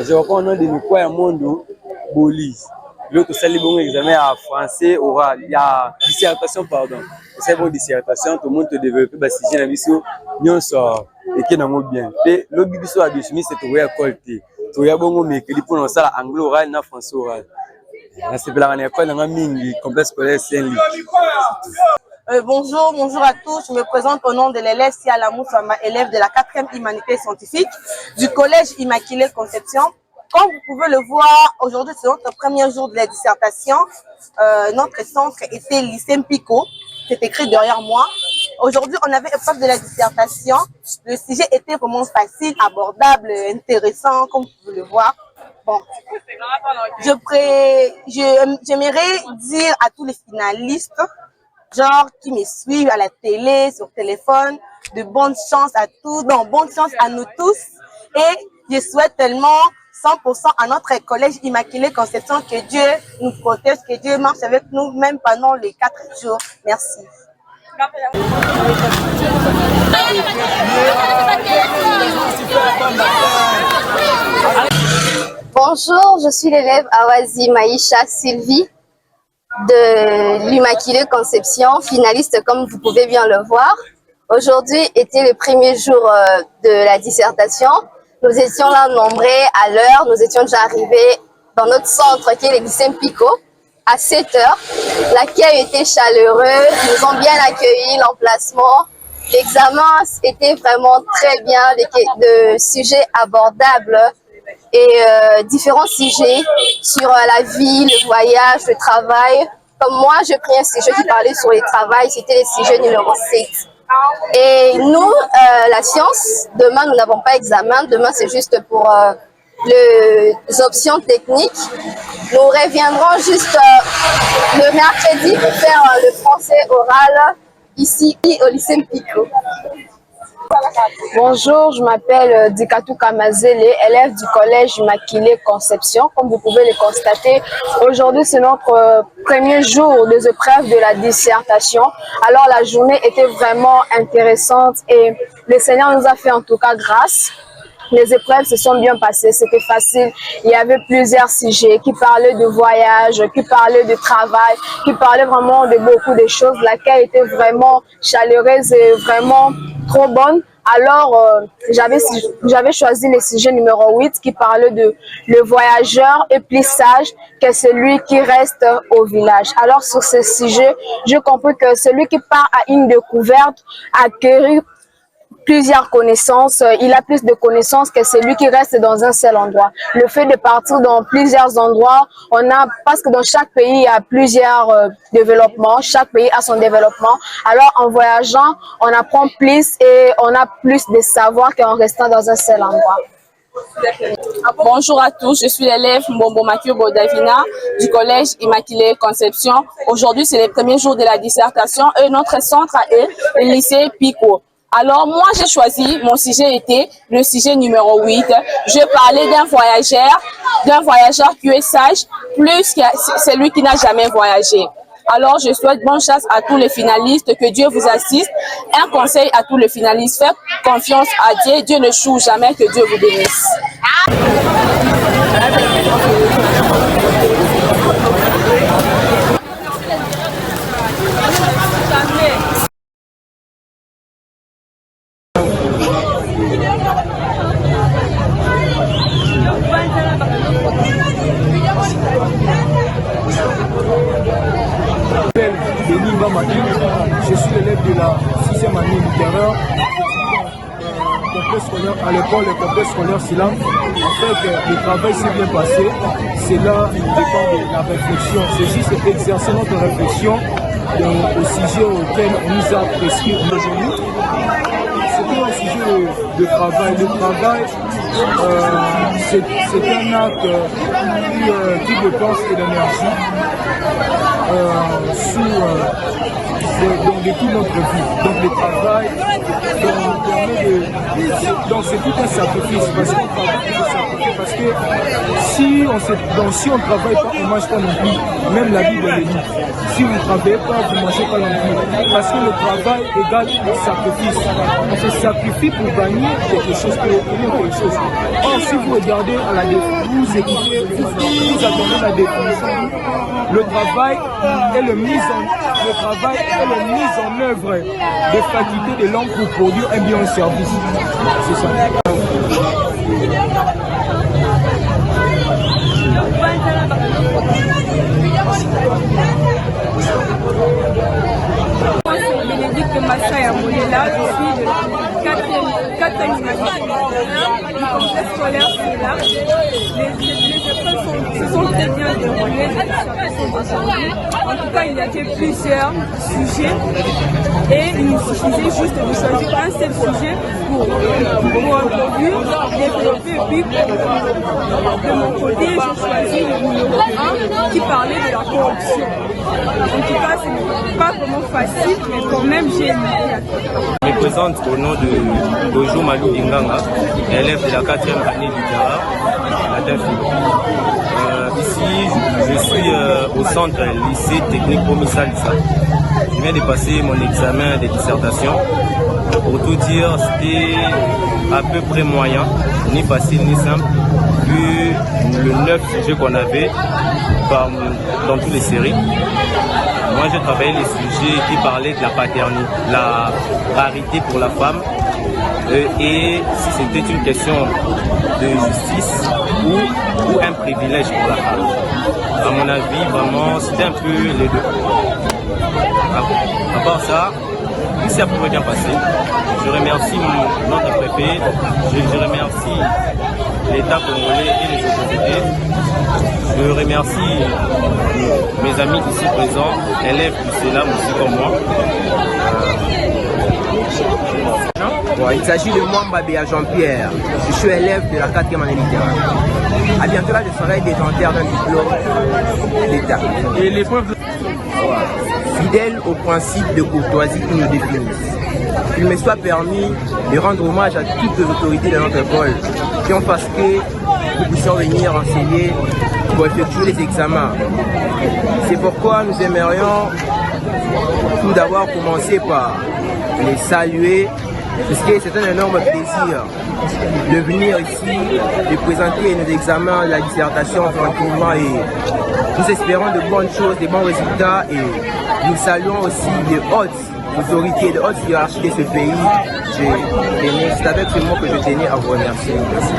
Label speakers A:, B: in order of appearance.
A: je reprends le nom de Nikwa Mondo Boli. L'autre, c'est le examen à français oral. Il y a dissertation, pardon. C'est bon dissertation, tout le monde te développe. Si j'ai un vision, nous sommes et qui n'ont bien. Et le but de la définition, c'est de récolter. Tu as bon mais que pour nous ça anglais oral, na français oral. C'est pour la école dans un complexe scolaire Saint-Luc.
B: Bonjour à tous. Je me présente au nom de l'élève Sia Lamoussama, élève de la 4e humanité scientifique du collège Immaculée Conception. Comme vous pouvez le voir, aujourd'hui c'est notre premier jour de la dissertation. Notre centre était lycée Pico, c'est écrit derrière moi. Aujourd'hui, on avait épreuve de la dissertation. Le sujet était vraiment facile, abordable, intéressant, comme vous pouvez le voir. Bon, j'aimerais dire à tous les finalistes, genre qui me suivent à la télé, sur téléphone, de bonnes chances à tous, donc bonne chance à nous tous. Et je souhaite tellement 100% à notre collège Immaculée Conception que Dieu nous protège, que Dieu marche avec nous même pendant les 4 jours. Merci.
C: Bonjour, je suis l'élève Awazi Maïcha Sylvie de l'Immaculée Conception, finaliste comme vous pouvez bien le voir. Aujourd'hui était le premier jour de la dissertation. Nous étions là nombreux à l'heure, nous étions déjà arrivés dans notre centre qui est le lycée Pico à 7 h. L'accueil était chaleureux, ils nous ont bien accueillis, l'emplacement. L'examen était vraiment très bien, de sujets abordables et différents sujets sur la vie, le voyage, le travail. Comme moi, j'ai pris un sujet qui parlait sur le travail, c'était le sujet numéro 7. Et nous, la science, demain, nous n'avons pas examen. Demain, c'est juste pour les options techniques. Nous reviendrons juste le mercredi pour faire le français oral ici au lycée Pico.
D: Bonjour, je m'appelle Dikatou Kamazele, élève du collège Immaculée Conception. Comme vous pouvez le constater, aujourd'hui c'est notre premier jour des épreuves de la dissertation. Alors la journée était vraiment intéressante et le Seigneur nous a fait en tout cas grâce. Les épreuves se sont bien passées, c'était facile. Il y avait plusieurs sujets qui parlaient de voyage, qui parlaient de travail, qui parlaient vraiment de beaucoup de choses. Laquelle était vraiment chaleureuse et vraiment trop bonne. Alors, j'avais choisi le sujet numéro 8 qui parlait de le voyageur est plus sage que celui qui reste au village. Alors, sur ce sujet, j'ai compris que celui qui part à une découverte acquérit plusieurs connaissances, il a plus de connaissances que celui qui reste dans un seul endroit. Le fait de partir dans plusieurs endroits, parce que dans chaque pays, il y a plusieurs développements, chaque pays a son développement. Alors, en voyageant, on apprend plus et on a plus de savoir qu'en restant dans un seul endroit.
E: Bonjour à tous, je suis l'élève Mbombo Makio Bodavina du collège Immaculée Conception. Aujourd'hui, c'est le premier jour de la dissertation et notre centre est le lycée Pico. Alors, moi, j'ai choisi, mon sujet était le sujet numéro 8. Je parlais d'un voyageur qui est sage, plus que celui qui n'a jamais voyagé. Alors, je souhaite bonne chance à tous les finalistes, que Dieu vous assiste. Un conseil à tous les finalistes, faites confiance à Dieu. Dieu ne choue jamais, que Dieu vous bénisse.
F: Je suis l'élève de la 6e année littéraire. À l'école, le complexe scolaire Silam. En fait, le travail s'est bien passé. Cela dépend de la réflexion. C'est juste exercer notre réflexion au sujet auquel on nous a prescrit aujourd'hui. C'était un sujet de travail. Le travail, c'est un acte qui dépense de l'énergie de toute notre vie. Donc le travail permet de... Donc c'est tout un sacrifice parce qu'on travaille pour se sacrifier. Parce que si on ne travaille pas, on ne mange pas non plus. Même la vie de l'élite. Si vous ne travaillez pas, vous ne mangez pas non plus. Parce que le travail égale le sacrifice. On se sacrifie pour gagner quelque chose, pour obtenir quelque chose. Or, si vous regardez à la définition, vous écoutez, vous attendez la définition. Le travail est la mise en œuvre des facultés de l'homme pour produire un bien en service. C'est ça.
G: Bénédicte Massaya Molela, je suis de 4e humanité du complexe scolaire Silla. Les épreuves se sont très bien déroulées, en tout cas il y avait plusieurs sujets et il nous suffisait juste de choisir un seul sujet pour introduire, développer, puis de mon côté j'ai choisi le numéro 1 qui parlait de la corruption. En tout cas ce n'est pas vraiment facile mais quand même j'ai une idée.
H: Je me présente au nom de Dojo Malou Dinganga, élève de la 4e année du Djara, à Dafi. Ici, je suis au centre lycée technique Pomissa Lissa. Je viens de passer mon examen de dissertation. Pour tout dire, c'était à peu près moyen, ni facile ni simple, vu le 9 sujets qu'on avait dans toutes les séries. Moi, j'ai travaillé les sujets qui parlaient de la paternité, la parité pour la femme, et si c'était une question de justice ou un privilège pour la femme. À mon avis, vraiment, c'était un peu les deux. À part ça, tout s'est à peu près bien passé. Je remercie notre préfet, je remercie l'État congolais et les autorités. Je remercie mes amis ici présents, élèves du CELAM aussi comme moi.
I: Bon, il s'agit de moi, Mbabéa Jean-Pierre. Je suis élève de la 4e année littéraire. À bientôt là, je serai détenteur d'un diplôme d'État.
F: Et l'épreuve
I: Fidèle au principe de courtoisie qui nous définissent. Qu'il me soit permis de rendre hommage à toutes les autorités de notre école qui ont fait que nous puissions venir enseigner pour effectuer les examens. C'est pourquoi nous aimerions tout d'abord commencer par les saluer, parce que c'est un énorme plaisir de venir ici, de présenter nos examens, la dissertation tranquillement, et nous espérons de bonnes choses, de bons résultats, et nous saluons aussi les hautes autorités, les hautes hiérarchies de ce pays. C'est avec ce mot que je tenais à vous remercier.
F: Merci.